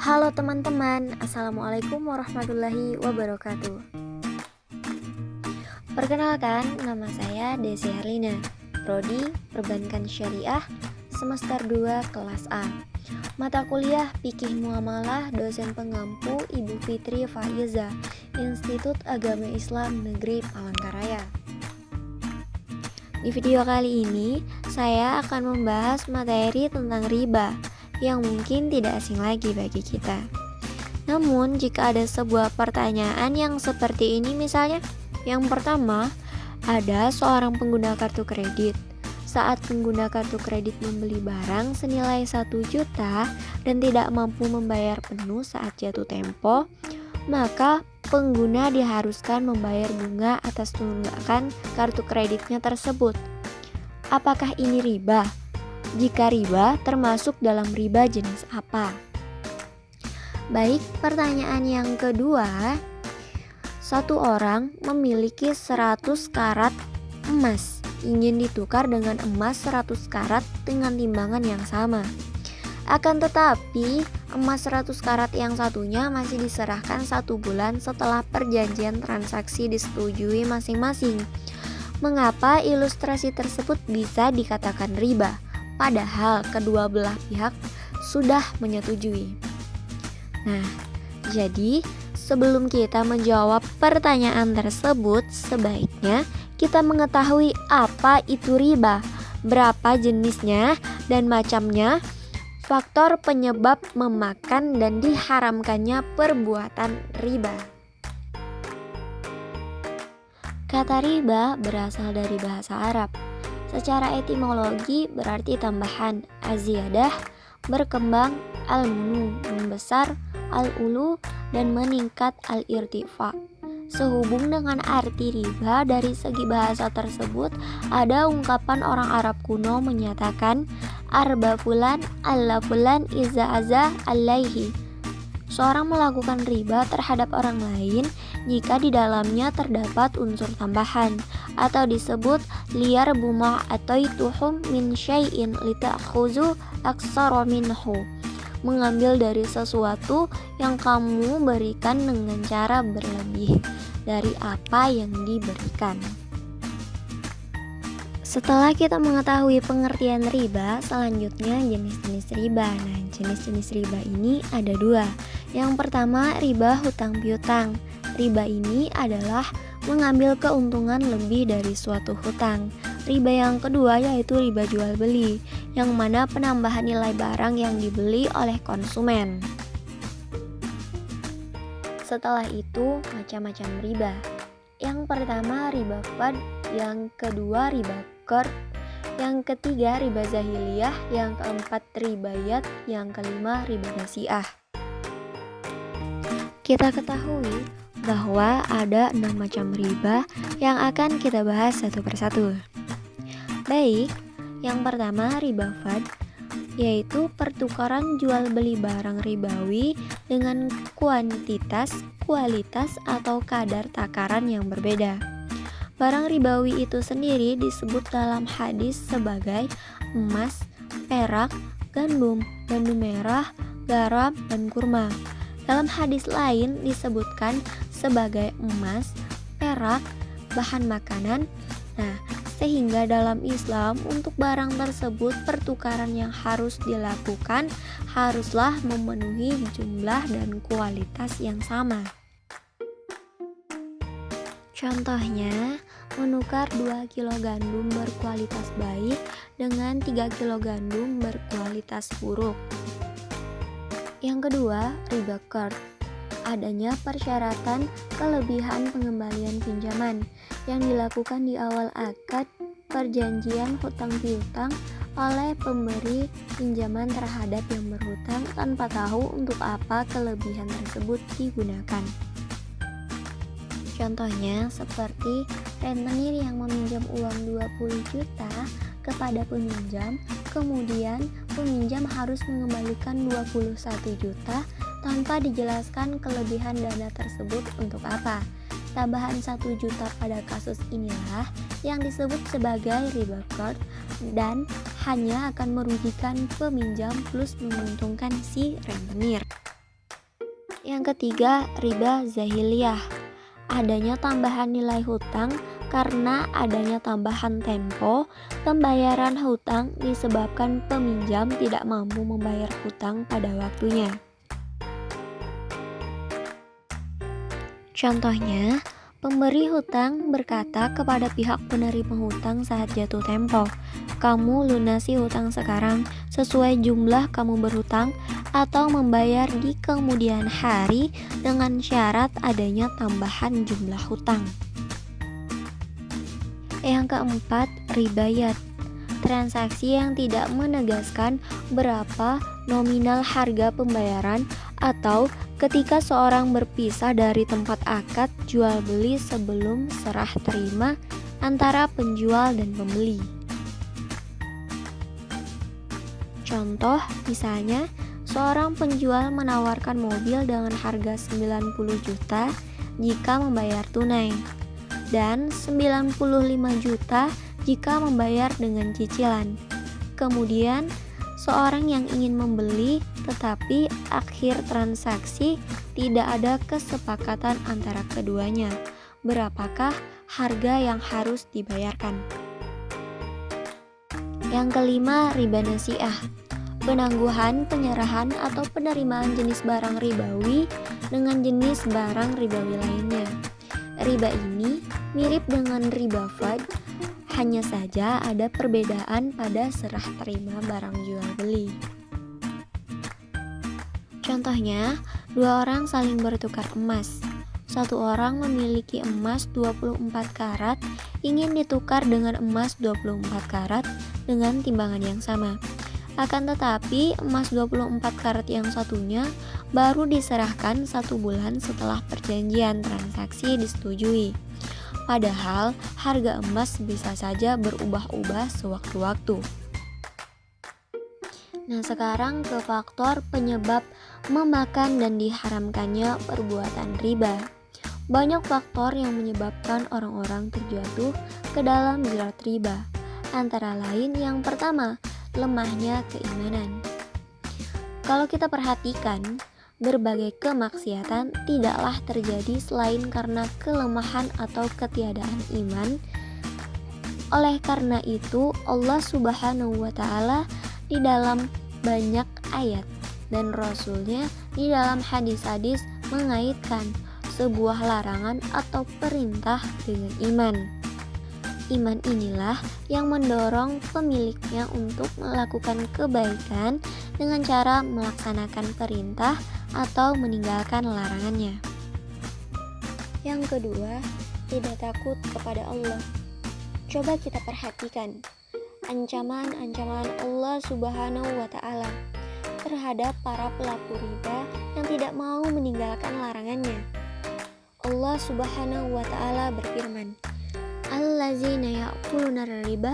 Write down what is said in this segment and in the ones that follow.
Halo teman-teman, Assalamualaikum warahmatullahi wabarakatuh. Perkenalkan, nama saya Desi Herlina, Prodi Perbankan Syariah, semester 2 kelas A. Mata kuliah Fikih Muamalah, dosen pengampu Ibu Fitri Faiza, Institut Agama Islam Negeri Palangkaraya. Di video kali ini, saya akan membahas materi tentang riba yang mungkin tidak asing lagi bagi kita. Namun, jika ada sebuah pertanyaan yang seperti ini misalnya, yang pertama, ada seorang pengguna kartu kredit. Saat pengguna kartu kredit membeli barang senilai 1 juta dan tidak mampu membayar penuh saat jatuh tempo, maka pengguna diharuskan membayar bunga atas tunggakan kartu kreditnya tersebut. Apakah ini riba? Jika riba, termasuk dalam riba jenis apa? Baik, pertanyaan yang kedua. Satu orang memiliki 100 karat emas, ingin ditukar dengan emas 100 karat dengan timbangan yang sama. Akan tetapi, emas 100 karat yang satunya masih diserahkan 1 bulan setelah perjanjian transaksi disetujui masing-masing. Mengapa ilustrasi tersebut bisa dikatakan riba? Padahal kedua belah pihak sudah menyetujui. Nah, jadi sebelum kita menjawab pertanyaan tersebut, sebaiknya kita mengetahui apa itu riba, berapa jenisnya dan macamnya, faktor penyebab memakan dan diharamkannya perbuatan riba. Kata riba berasal dari bahasa Arab. Secara etimologi berarti tambahan, aziyadah, berkembang, al-munu, membesar, al-ulu, dan meningkat, al-irtifa. Sehubung dengan arti riba, dari segi bahasa tersebut, ada ungkapan orang Arab kuno menyatakan, arba fulan, alla fulan, iza azah, alaihi. Seorang melakukan riba terhadap orang lain jika di dalamnya terdapat unsur tambahan, atau disebut liyar buma ataituhum min syai'in litakhuzu aksara minhu, mengambil dari sesuatu yang kamu berikan dengan cara berlebih dari apa yang diberikan. Setelah kita mengetahui pengertian riba, selanjutnya jenis-jenis riba. Nah, jenis-jenis riba ini ada 2. Yang pertama, riba hutang piutang. Riba ini adalah mengambil keuntungan lebih dari suatu hutang. Riba yang kedua yaitu riba jual beli, yang mana penambahan nilai barang yang dibeli oleh konsumen. Setelah itu, macam-macam riba. Yang pertama riba fad, yang kedua riba qard, yang ketiga riba zahiliyah, yang keempat ribayat, yang kelima riba nasiah. Kita ketahui bahwa ada 6 macam riba yang akan kita bahas satu persatu. Baik, yang pertama riba fad, yaitu pertukaran jual beli barang ribawi dengan kuantitas, kualitas, atau kadar takaran yang berbeda. Barang ribawi itu sendiri disebut dalam hadis sebagai emas, perak, gandum, gandum merah, garam, dan kurma. Dalam hadis lain disebutkan sebagai emas, perak, bahan makanan. Nah, sehingga dalam Islam untuk barang tersebut pertukaran yang harus dilakukan haruslah memenuhi jumlah dan kualitas yang sama. Contohnya, menukar 2 kilo gandum berkualitas baik dengan 3 kilo gandum berkualitas buruk. Yang kedua, riba qard. Adanya persyaratan kelebihan pengembalian pinjaman yang dilakukan di awal akad perjanjian hutang piutang oleh pemberi pinjaman terhadap yang berhutang tanpa tahu untuk apa kelebihan tersebut digunakan. Contohnya seperti rentenir yang meminjam uang 20 juta kepada peminjam, kemudian peminjam harus mengembalikan 21 juta tanpa dijelaskan kelebihan dana tersebut untuk apa. Tambahan 1 juta pada kasus inilah yang disebut sebagai riba qard dan hanya akan merugikan peminjam plus menguntungkan si rentenir. Yang ketiga, riba zahiliyah. Adanya tambahan nilai hutang karena adanya tambahan tempo pembayaran hutang disebabkan peminjam tidak mampu membayar hutang pada waktunya. Contohnya, pemberi hutang berkata kepada pihak penerima hutang saat jatuh tempo, "Kamu lunasi hutang sekarang sesuai jumlah kamu berhutang atau membayar di kemudian hari dengan syarat adanya tambahan jumlah hutang." Yang keempat, ribayat. Transaksi yang tidak menegaskan berapa nominal harga pembayaran atau ketika seorang berpisah dari tempat akad jual beli sebelum serah terima antara penjual dan pembeli. Contoh, misalnya seorang penjual menawarkan mobil dengan harga 90 juta jika membayar tunai dan 95 juta jika membayar dengan cicilan. Kemudian, seorang yang ingin membeli tetapi akhir transaksi tidak ada kesepakatan antara keduanya. Berapakah harga yang harus dibayarkan? Yang kelima, riba nasi'ah. Penangguhan, penyerahan, atau penerimaan jenis barang ribawi dengan jenis barang ribawi lainnya. Riba ini mirip dengan riba fad, hanya saja ada perbedaan pada serah terima barang jual beli. Contohnya, dua orang saling bertukar emas. Satu orang memiliki emas 24 karat, ingin ditukar dengan emas 24 karat dengan timbangan yang sama. Akan tetapi, emas 24 karat yang satunya baru diserahkan 1 bulan setelah perjanjian transaksi disetujui. Padahal, harga emas bisa saja berubah-ubah sewaktu-waktu. Nah, sekarang ke faktor penyebab memakan dan diharamkannya perbuatan riba. Banyak faktor yang menyebabkan orang-orang terjatuh ke dalam jerat riba. Antara lain yang pertama, lemahnya keimanan. Kalau kita perhatikan, berbagai kemaksiatan tidaklah terjadi selain karena kelemahan atau ketiadaan iman. Oleh karena itu, Allah Subhanahu wa Ta'ala di dalam banyak ayat dan Rasul-Nya di dalam hadis-hadis mengaitkan sebuah larangan atau perintah dengan iman. Iman inilah yang mendorong pemiliknya untuk melakukan kebaikan dengan cara melaksanakan perintah atau meninggalkan larangannya. Yang kedua, tidak takut kepada Allah. Coba kita perhatikan ancaman-ancaman Allah Subhanahu wa Ta'ala terhadap para pelaku riba yang tidak mau meninggalkan larangannya. Allah Subhanahu wa Ta'ala berfirman, "Allazina ya'kuluna riba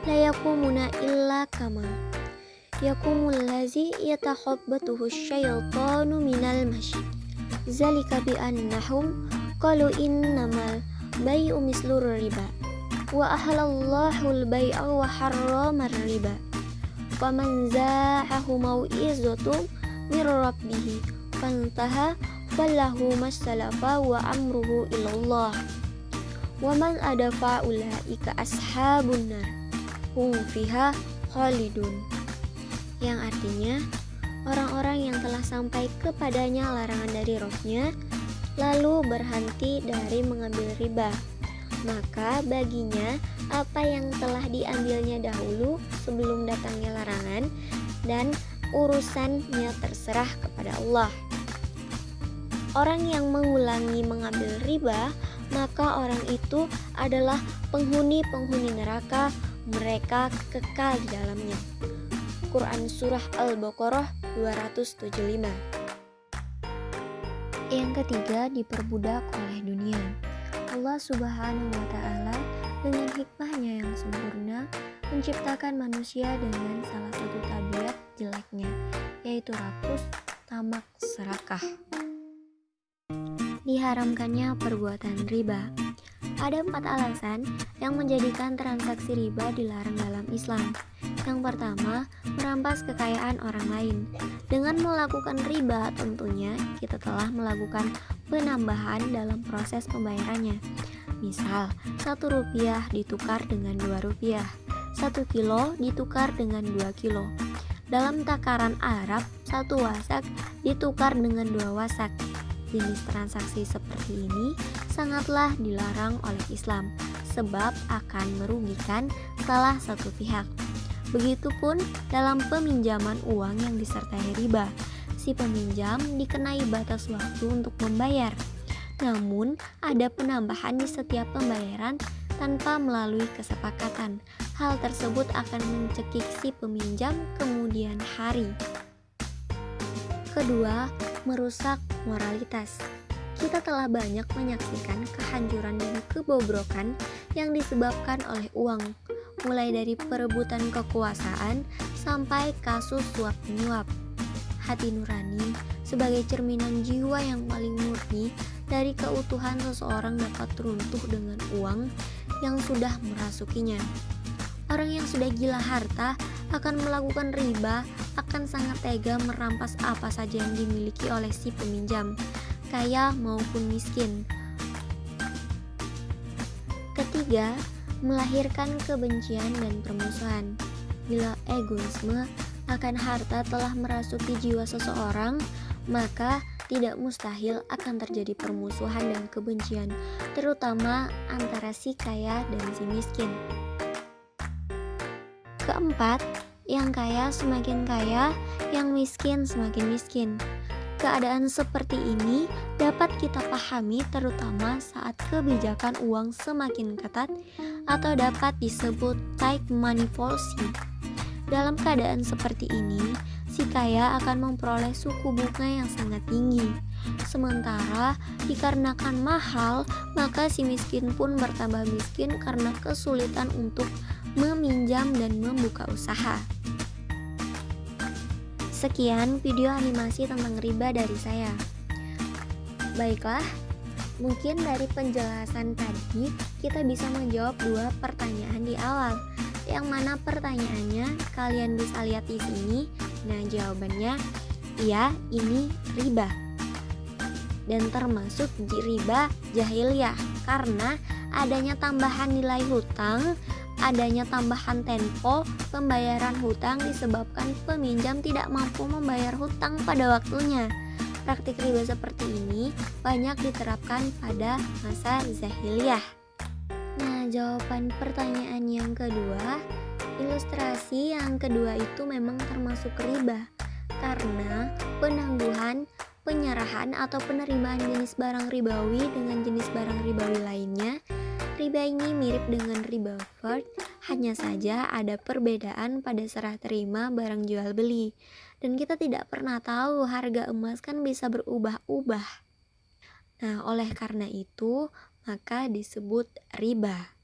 la yaqumuna illa kama yaqumul lazi yatakhabbathu asyaitanu minal mas. Zalika bi annahum qalu innamal bai'u mislur riba wa ahallallahu al-bai'a wa harrama riba. Faman za'ahu mau'izatu mir rabbih fantaha falahu masalafa wa amruhu ilallah. Waman adafa ulaika ashabun nar hum fiha khalidun." Yang artinya, orang-orang yang telah sampai kepadanya larangan dari Rabb-Nya lalu berhenti dari mengambil riba, maka baginya apa yang telah diambilnya dahulu sebelum datangnya larangan dan urusannya terserah kepada Allah. Orang yang mengulangi mengambil riba, maka orang itu adalah penghuni-penghuni neraka, mereka kekal di dalamnya. Quran Surah Al-Baqarah 275. Yang ketiga, diperbudak oleh dunia. Allah Subhanahu wa Ta'ala dengan hikmahnya yang sempurna menciptakan manusia dengan salah satu tabiat jeleknya, yaitu rakus, tamak, serakah. Diharamkannya perbuatan riba. Ada 4 alasan yang menjadikan transaksi riba dilarang dalam Islam. Yang pertama, merampas kekayaan orang lain. Dengan melakukan riba, tentunya kita telah melakukan penambahan dalam proses pembayarannya. Misal, 1 rupiah ditukar dengan 2 rupiah, 1 kilo ditukar dengan 2 kilo. Dalam takaran Arab, 1 wasak ditukar dengan 2 wasak. Jenis transaksi seperti ini sangatlah dilarang oleh Islam, sebab akan merugikan salah satu pihak. Begitupun dalam peminjaman uang yang disertai riba, si peminjam dikenai batas waktu untuk membayar. Namun, ada penambahan di setiap pembayaran tanpa melalui kesepakatan. Hal tersebut akan mencekik si peminjam kemudian hari. Kedua, merusak moralitas. Kita telah banyak menyaksikan kehancuran dan kebobrokan yang disebabkan oleh uang, mulai dari perebutan kekuasaan sampai kasus suap menyuap. Hati nurani sebagai cerminan jiwa yang paling murni dari keutuhan seseorang dapat runtuh dengan uang yang sudah merasukinya. Orang yang sudah gila harta akan melakukan riba, akan sangat tega merampas apa saja yang dimiliki oleh si peminjam, kaya maupun miskin. Ketiga, melahirkan kebencian dan permusuhan. Bila egoisme akan harta telah merasuki jiwa seseorang, maka tidak mustahil akan terjadi permusuhan dan kebencian, terutama antara si kaya dan si miskin. Keempat, yang kaya semakin kaya, yang miskin semakin miskin. Keadaan seperti ini dapat kita pahami terutama saat kebijakan uang semakin ketat atau dapat disebut tight money policy. Dalam keadaan seperti ini, si kaya akan memperoleh suku bunga yang sangat tinggi. Sementara dikarenakan mahal, maka si miskin pun bertambah miskin karena kesulitan untuk meminjam dan membuka usaha. Sekian video animasi tentang riba dari saya. Baiklah, mungkin dari penjelasan tadi kita bisa menjawab 2 pertanyaan di awal. Yang mana pertanyaannya kalian bisa lihat di sini. Nah, jawabannya iya, ini riba. Dan termasuk riba jahiliyah karena adanya tambahan nilai hutang, adanya tambahan tempo pembayaran hutang disebabkan peminjam tidak mampu membayar hutang pada waktunya. Praktik riba seperti ini banyak diterapkan pada masa jahiliyah. Nah, jawaban pertanyaan yang kedua, ilustrasi yang kedua itu memang termasuk riba karena penangguhan, penyerahan atau penerimaan jenis barang ribawi dengan jenis barang ribawi lainnya. Riba ini mirip dengan riba fard, hanya saja ada perbedaan pada serah terima barang jual beli. Dan kita tidak pernah tahu harga emas kan bisa berubah-ubah. Nah, oleh karena itu maka disebut riba.